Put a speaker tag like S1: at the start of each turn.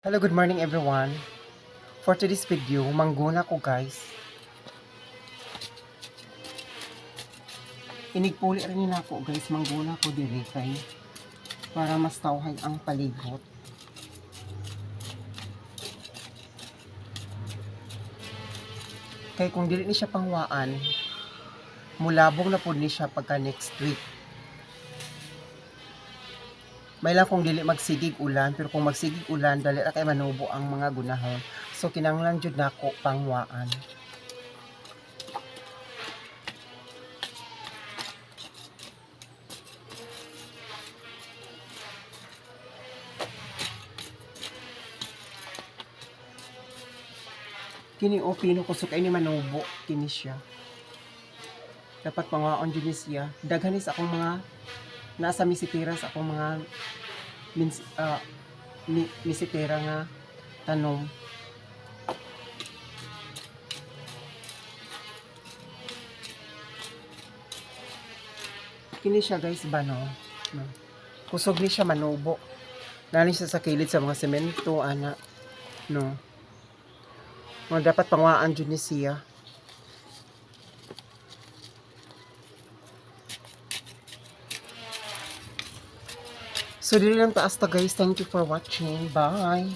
S1: Hello, good morning everyone. For today's video, mangguna ko guys. Inigpuli rin nila ako guys, mangguna ko diri kay para mas tawhay ang palibot. Kay kung dili ni siya pangwaan, mulabong na pud ni siya pagka next week. May lang kung dili magsigig ulan, pero kung magsigig ulan, dali ra kay manubo ang mga gunahon. So kinanglan jud nako pangwaan. Kini o pino kusog ay ni manubo kini siya. Dapat pangwaon jud ni siya. Daghan is akong mga nasa misitira sa akong mga misitira nga tanom. Kini siya guys ba no? Kusog ni siya manubo. Nani siya sa kilid sa mga semento ana no. Mga dapat pangwaan jud ni siya. So dili lang taas ta guys. Thank you for watching. Bye.